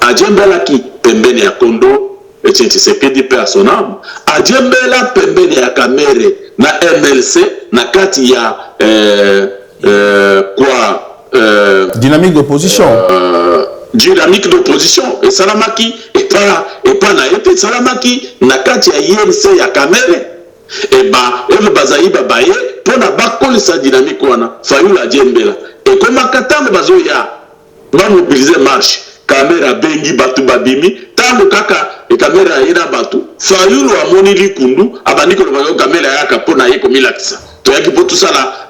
A djembela ki pembeni ya Kondo et Tshisekedi paix à son âme. A djembela pembeni ya Kamere na MLC na kati ya dynamique d'opposition. Dynamique d'opposition. Et Salamaki et pas na ete Salamaki na kati ya INC ya Kamere. Et bah elle bazaï babaye pour na bakoli sa dynamique wana Fayoulou a djembela. Et comme katame bazoya va mobiliser marche. Caméra bengi batu babimi tango kaka e caméra ina batu Fayoulou a moni likundu abaniko lo caméra yaka pona yeko milakisa to yaki potu sala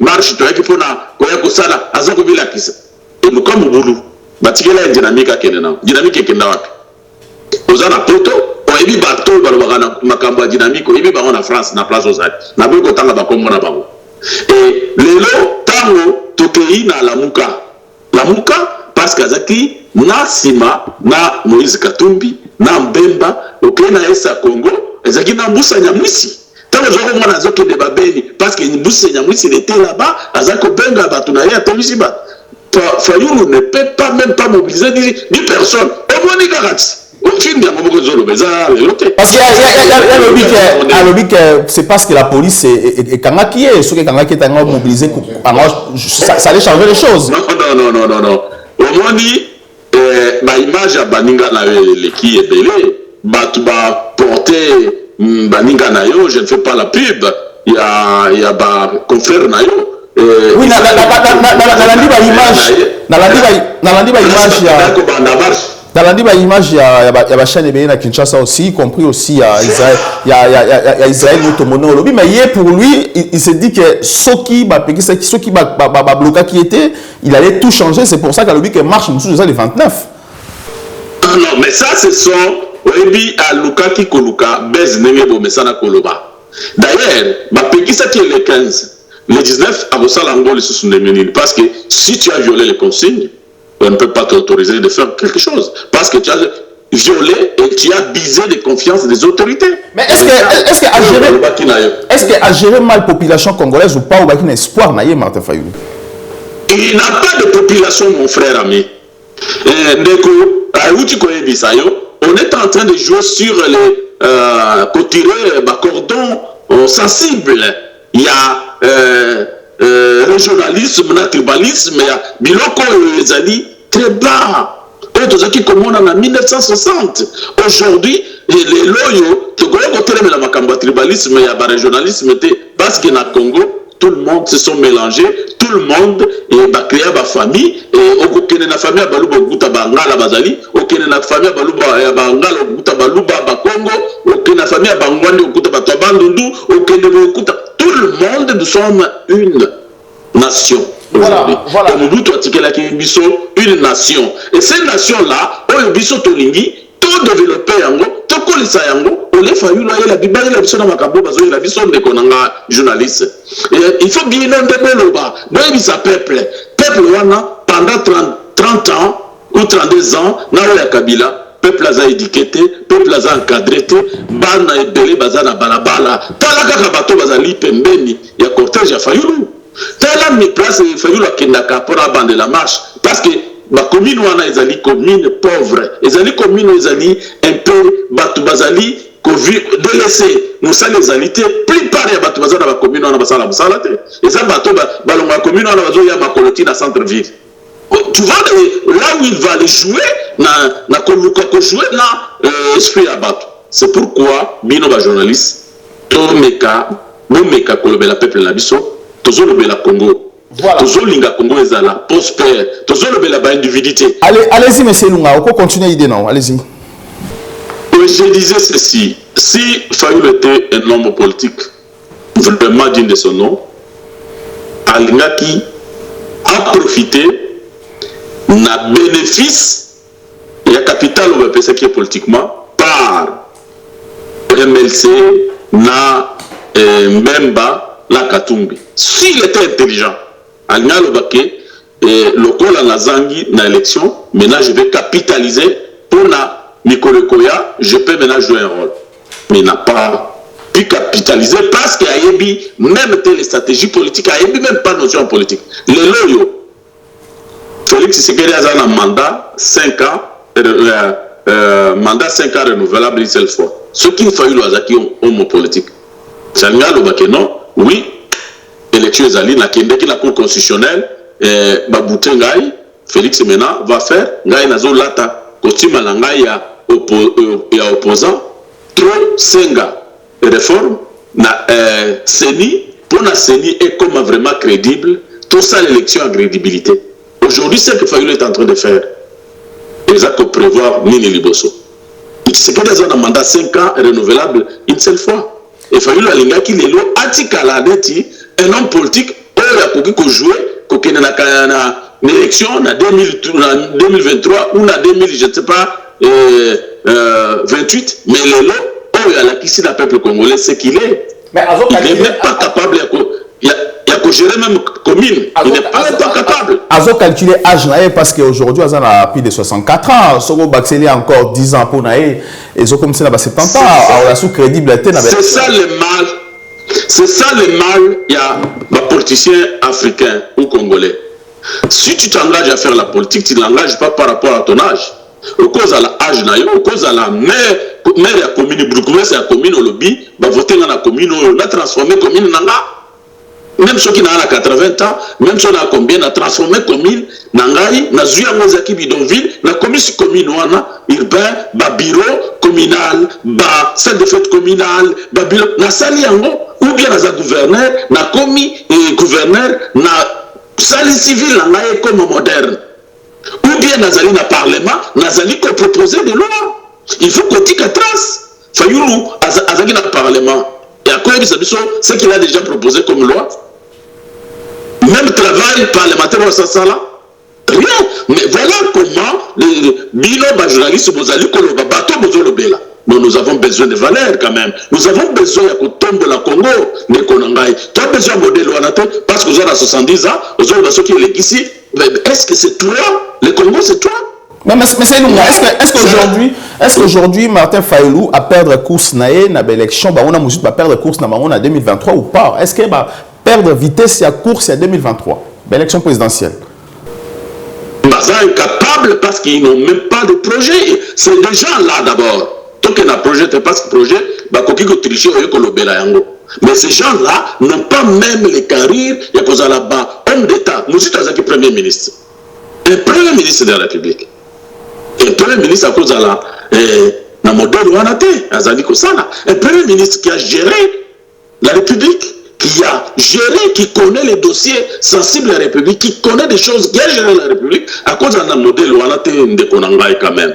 marche to yaki pona ko yako sala azako milakisa e mukamu bulu batikela dynamique kenena dynamique kenda wapi ozana poto o ebi bato balobana makambo ya dynamique o ebi ba na France na place ozali na biko tanga bakombo na bango et lelo tango tokei na lamuka parce qu'azaki na sima na Moïse Katumbi na Mbemba okena esa Congo ezaki na Moussa Nyamwisi tant parce que il était là-bas, Fayoulou ne peut pas même pas mobiliser 10 personnes. Au moins, parce qu'il y a le but que c'est parce que la police est qui est ce que Kanga qui est mobilisé, ça allait changer les choses. Non. Au moins, l'image à Baninga qui est belé, tu vas porter Baninga Nayo, je ne fais pas la pub, il y a confrère Nayo. Oui, il y a la chaîne à Kinshasa aussi, y compris aussi à Israël. Il y a Israël mais pour lui, il s'est dit que ceux qui bloqué qui était, il allait tout changer. C'est pour ça qu'il a dit que marche les 29. Non, mais ça, ce sont Oebi à Luka qui Koluka, Bez Nemebo, mais ça n'a Koloba. D'ailleurs, Pekisa qui est le 15. Le 19, à Bossalango, les sous-soumis, parce que si tu as violé les consignes, on ne peut pas t'autoriser de faire quelque chose. Parce que tu as violé et tu as bisé les confiances des autorités. Mais est-ce qu'à gérer mal la population congolaise ou pas, ou qu'il y a espoir, Martin Fayoulou? Il n'a pas de population, mon frère ami. On est en train de jouer sur les cordons sensibles. Il y a régionalisme, tribalisme, il y a biloko ezali très bas. Et tout ça qui commence en 1960. Aujourd'hui, les loyaux, tu connais que la macamba tribalisme, il y a régionalisme, parce que dans le Congo, tout le monde se sont mélangés, tout le monde est créé ma famille, et au Kenya na famille baluba guta bangala bazali, au Kenya na famille baluba bangala guta baluba bakongo, au Kenya na famille bangwandi guta batwabandundu, au Kenya guta. Tout le monde, nous sommes une nation. Voilà. Et nous une nation. Et cette nation-là, on biso tolingi, tout développé yango, tout kolisa yango, on les failli là, la Bible, la biso na makabo, bazo la biso de konanga journaliste. Il faut bien entendre le bas. Moi, il peuple wana pendant 30 ans ou 32 ans, na la Kabila. Peuple a éduqué, peuple a encadré, bana ebele bazana balabala, talaka kabato bazali pembeni, ya cortège ya Fayoulou. Tala mi place Fayoulou akendaka pour la bande de la marche, parce que ma commune wana ezali commune pauvre, ezali commune ezali un peu batu bazali délaissé, nous sommes les alités, plus par ya batu bazana ba commune wana basala musala te. Eza bato balonga commune wana bazo ya makoloti na centre ville. Tu vois là où il va aller jouer, jouer là, esprit à battre. C'est pourquoi, bino ba journaliste, tomeka kolobe la peuple la biso, tozo lobe la Congo. Tozo linga Congo ezala, prospère, tozo lobe la ba individualité. Allez-y, monsieur Lunga, on peut continuer l'idée, non? Allez-y. Je disais ceci, si Fayoulou était un homme politique, vraiment digne de son nom, Alingaki a profité na bénéfice et à capital ou à qui est politiquement par MLC na Memba la Katumbi. S'il était intelligent, Alina Lobake local en Azangi na élection, maintenant je vais capitaliser pour na Nicole Koya, je peux maintenant jouer un rôle. Mais il n'a pas pu capitaliser parce qu'il y a même les stratégies politiques, il n'y a même pas de notion politique. Les loyaux. Félix Tshisekedi a un mandat 5 ans, mandat 5 ans renouvelable une seule fois. Ce qu'il faut qu'ils ont homo politique. Changa Lobake non, oui, élection Zali, la Cour constitutionnelle, Babouté Ngaï, Félix Mena va faire, Ngaï Nazo Lata, Kotima Langaï et opposant, trop Senga, réforme, na Seni, pour la Seni est comme vraiment crédible, tout ça l'élection à crédibilité. Aujourd'hui, c'est ce que Fayoulou est en train de faire. Il a que prévoir Nini Liboso. C'est que dans un mandat 5 ans renouvelable une seule fois. Et Fayoulou a l'ingaki lelo atikala neti un homme politique il a pu jouer qu'il y a une élection en 2023 ou en 2000, je ne sais pas, 28, mais lelo il a l'acquis le peuple congolais, c'est qu'il est. Mais il n'est même pas capable. Il a gérer même commune. Il n'est pas capable. Azo calculer âge parce qu'aujourd'hui, on a plus de 64 ans. Soro Baxeli a encore 10 ans pour naïe. Et so comme c'est là 70 ans. On a sous crédibilité. C'est ça le mal. C'est ça le mal, il y a les politiciens africains ou congolais. Si tu t'engages à faire la politique, tu ne l'engages pas par rapport à ton âge. Au cause à l'âge, au cause à la maire de la commune, c'est la commune au lobby, va voter dans la commune, on a transformé la commune nanga. Même ceux qui n'ont 80 ans, même ceux qui ont combien, on a transformé la commune nangai, na zuya ngozaki bidonville, na commune wana, urbain, ba bureau communal, ba salle de fête communale, ba bureau, na sali yango, ou bien na gouverneur, na commis et gouverneur, na salle civile nangai comme moderne. Ou bien nazali na parlement, nazali qu'on proposer des lois. Il faut qu'on tique à trace. Fayoulou, azali na parlement. Et à quoi ce qu'il a déjà proposé comme loi. Même travail parlementaire, ça là. Rien. Mais voilà comment les bilo journalistes, nous avons besoin de valeurs quand même. Nous avons besoin de tomber la Congo. Tu as besoin de modèle parce que vous avez 70 ans, vous avez ceux qui sont ici. Est-ce que c'est toi? Le Congo, c'est toi? Mais est-ce qu'aujourd'hui, Martin Fayulu a perdre course dans l'élection, on a perdre course en 2023 ou pas? Est-ce qu'il va perdre vitesse à course en 2023, l'élection présidentielle? Ils sont incapables parce qu'ils n'ont même pas de projet. C'est des gens là d'abord. Tant qu'il y a un projet, tu n'as pas ce projet, mais ces gens-là n'ont pas même les carrières. Il y a cause à là-bas, homme d'État, nous sommes premier ministre. Un premier ministre de la République. Un premier ministre à cause de la modèle où on a été. Un premier ministre qui a géré la République, qui a géré, qui connaît les dossiers sensibles de la République, qui connaît des choses, qui a géré la République, à cause de la modèle où on a été quand même.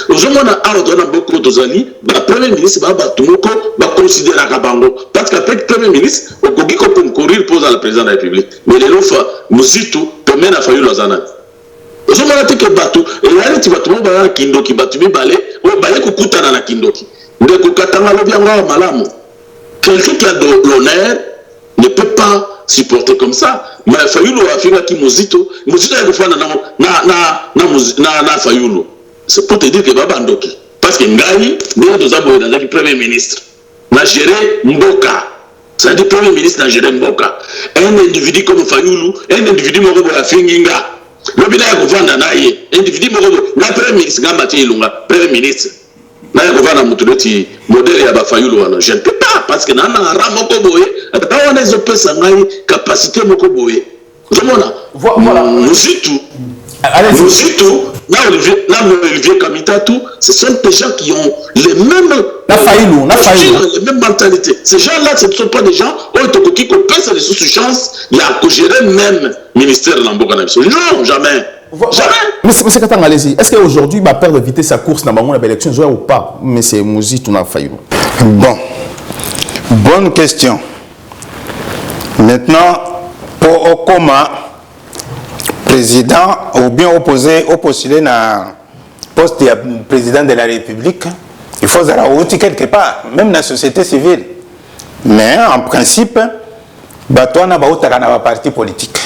Aujourd'hui, on a beaucoup d'ozali, le premier ministre va considérer Kabango. Parce qu'après le premier ministre, on peut concourir pour le président de la République. Mais les autres, nous sommes tous, même à Fayou Lozana. Aujourd'hui, on a dit que Batou, et là, tu vas tout le monde à Kindoki, Batou, Balé, ou Balé Koukouta dans Kindoki. De Koukatanga, le Malam. Quelqu'un qui a de l'honneur ne peut pas supporter comme ça. Mais Fayulu a fait qui Mozito a fait na Fayulu. C'est pour te dire que Baba Ndoki. Parce que Ngani, nous avons le premier ministre. N'a géré Mboka. C'est-à-dire premier ministre n'a géré Mboka. Un individu comme Fayulu, un individu qui a fait Finginga. Le bilan est gouverneur naïe. Individu qui a premier ministre, Gambati Ilunga, premier ministre. Je ne peux pas parce que nous avons une capacité de Olivier Kamitatou, ce sont des gens qui ont les mêmes mentalités. Ces gens-là, ce ne sont pas des gens qui ont des sous-chances, il y a gérer même ministère de l'Amboka. Non, jamais. Jamais. Mais c'est Katang, allez-y. Est-ce qu'aujourd'hui, ma perte de vitesse à course dans l'élection ou pas? Mais c'est Mouzi, tout n'a failli. Bon. Bonne question. Maintenant, pour Okoma, président, ou bien opposé à poste de président de la République, il faut aller quelque part, même dans la société civile. Mais en principe, il y a un parti politique.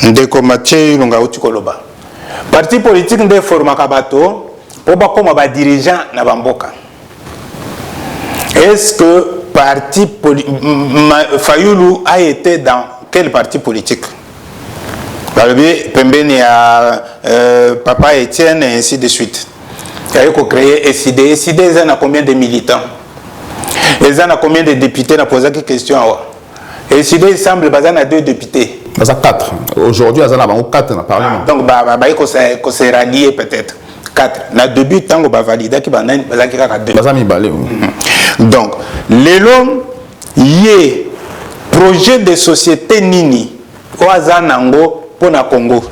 Ndeko Mathieu Lunga Utikoloba. Parti politique de forma kabato pour comme dirigeant na bamboka. Est-ce que parti Fayulu a été dans quel parti politique? Pembeni à Papa Etienne et ainsi de suite. Il a créé SID. SID, ils ont combien de militants? Ils ont combien de députés? On a posé cette question. Et SID, il semble qu'il y a 2 députés. Il y a 4. Aujourd'hui, il y a 4 dans le Parlement. Donc, il faut se rallier peut-être. 4. Dans le début, il faut valider qu'il y a 2. Donc, il y a un projet de société Nini au Azanango pour le Congo.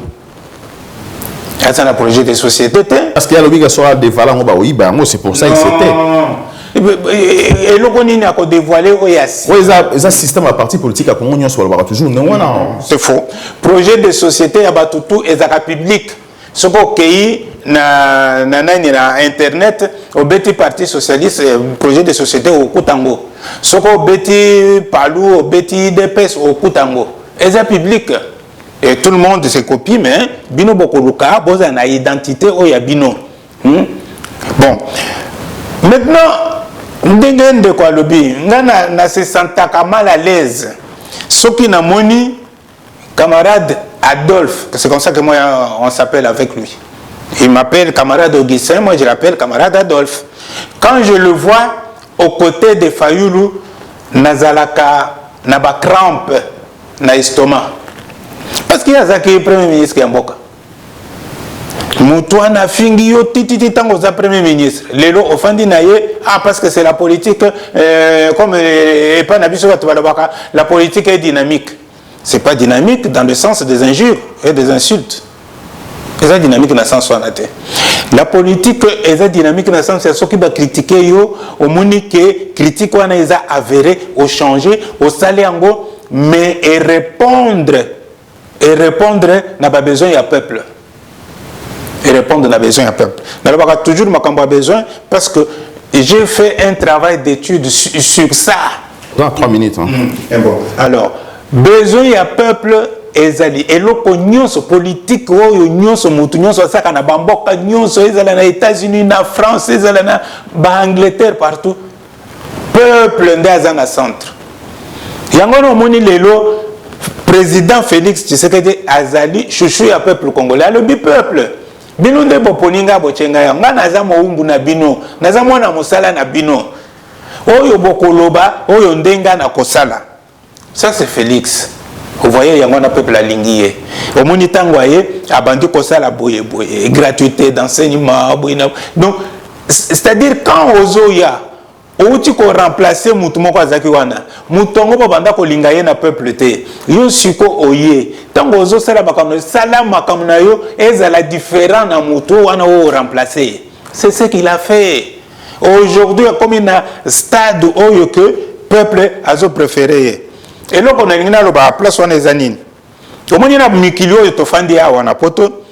C'est un projet de société. Parce qu'il y a l'obligation de valeurs, c'est pour ça qu'il s'était. Et le Congo a dévoilé un système à parti politique à Congo, toujours. C'est faux. Projet de société à Batutu et à public. Ce qui na internet au Beti Parti Socialiste projet de société au Kutango. Ce qui Beti Palou au Beti DPS au Kutango. Et c'est public. Et tout le monde se copie, mais Bino Bokoluka, vous avez une identité où il y a Bino. Bon. Maintenant, ndenge de quoi lobby, na se sentaka mal à l'aise. Ce qui n'a moni camarade Adolphe, c'est comme ça que moi on s'appelle avec lui. Il m'appelle camarade Augustin, moi je l'appelle camarade Adolphe. Quand je le vois aux côtés de Fayoulou, nazalaka naba crampe na estomac. Parce qu'il y a Zaki premier ministre qui est mboka. Moutouana fingi yo titi tango za premier ministre. Lelo ofandi na ye, ah parce que c'est la politique comme pas nabiso la politique est dynamique. C'est pas dynamique dans le sens des injures et des insultes. C'est dynamique dans le sens où on a été. La politique est dynamique dans le sens où ceux qui va critiquer yo, au monique critique on a avéré, au changer, au saléango, mais et répondre n'a pas besoin à peuple. Et répondre n'a besoin à peuple. N'a pas toujours ma besoin parce que j'ai fait un travail d'étude sur ça. Dans 3 minutes. Hein. Bon. Alors, besoin à peuple ezali eloko nyonso politique oyo nyonso mutu nyonso saka na bamboka nyonso ezala na États-Unis na France ezala na Angleterre partout peuple ndaza na centre yango no moni lelo président Félix Tshisekedi azali chouchou ya peuple congolais alobi peuple bino nde boponinga bochenga yanga naza moumbu na bino naza mwana mosala na bino oyo bokoloba oyo ndenga na kosala ça c'est Félix. Vous voyez, il y a un peuple à l'ingé. Au monitangoye, abandonné comme ça la boye, gratuité d'enseignement. Donc, c'est-à-dire quand Ozoya, où tu peux remplacer Moutoumou Kwazakiwana, Moutongo Banda Kolingaye na peuple te, yo suko oye, tant Ozo Salama Kamnayo, est à la différence na Moutou, wana o remplacer. C'est ce qu'il a fait. Aujourd'hui, comme il y a un stade où que peuple a préféré. Et là, on a une place où on est zanine. Au moins, il y a Mikilio et Tofandi à Wanapoto.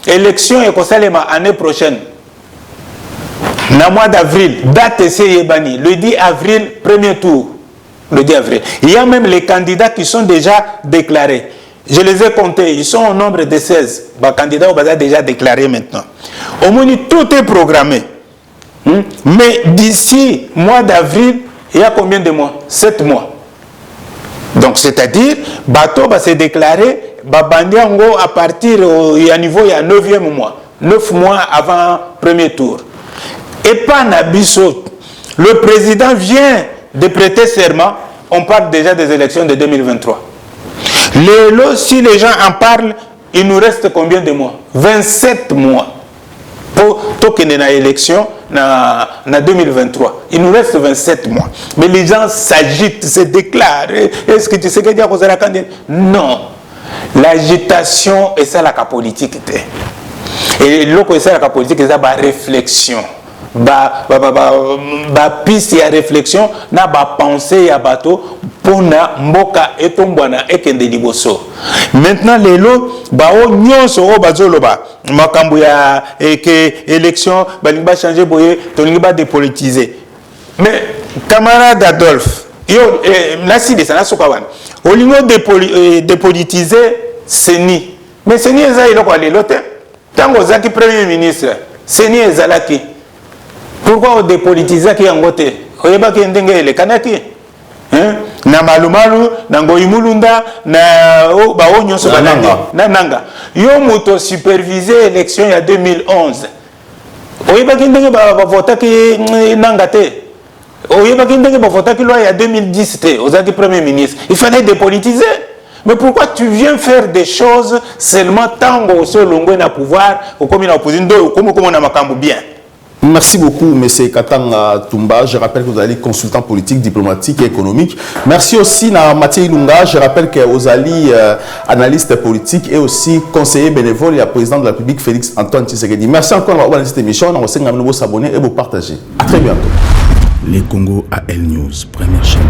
Élection est conçue l'année prochaine. Le mois d'avril, date c'est Bani. Le 10 avril, premier tour. Le 10 avril. Il y a même les candidats qui sont déjà déclarés. Je les ai comptés. Ils sont au nombre de 16. Les candidats sont déjà déclarés maintenant. Au moins, tout est programmé. Mais d'ici mois d'avril, il y a combien de mois? 7 mois. Donc, c'est-à-dire, bateau va se déclarer, Babandiango à partir au niveau, il y a 9e mois. 9 mois avant premier tour. Et pas Nabiso. Le président vient de prêter serment. On parle déjà des élections de 2023. Si les gens en parlent, il nous reste combien de mois? 27 mois. Pour qu'il y ait une élection en 2023. Il nous reste 27 mois. Mais les gens s'agitent, se déclarent. Est-ce que tu sais que vous avez candidat? Non. L'agitation, et ça la politique. Et l'autre, c'est la politique, c'est la réflexion. Piste ya réflexion, na ba pensée ya bateau, pour na mboka etombwana ekende liboso. Maintenant, les lots, o nyonso o bazoloba, makambo ya élection, balinga changer boye, tolinga dépolitiser. Mais, camarade Adolphe, yo, nasi de sana sokawan, olingo dépolitiser, c'est ni. Mais c'est ni eza iloko alilote, tango zaki premier ministre, c'est ni ezalaki. Pourquoi on dépolitise qui en côté? On pas qui ndenge le kanaki. Na malumalu, na ngoimulunda, na baonyo so bananga, na nanga. Yo moto superviser élection il y a 2011. On pas qui ndenge ba voter qui nanga te. On pas qui ndenge ba voter qui loi il y a 2010 te. Aux qui premier ministre. Il fallait dépolitiser. Mais pourquoi tu viens faire des choses seulement tant que ce longue na pouvoir ou comme il a opposé comme on a makambo bien? Merci beaucoup, M. Katanga Toumba. Je rappelle que vous allez consultant politique, diplomatique et économique. Merci aussi à Mathieu Ilunga. Je rappelle que vous allez analyste politique et aussi conseiller bénévole et président de la République, Félix Antoine Tshisekedi. Merci encore d'avoir cette émission. On va vous abonner et vous partager. À très bientôt. Les Congo AL News, première chaîne.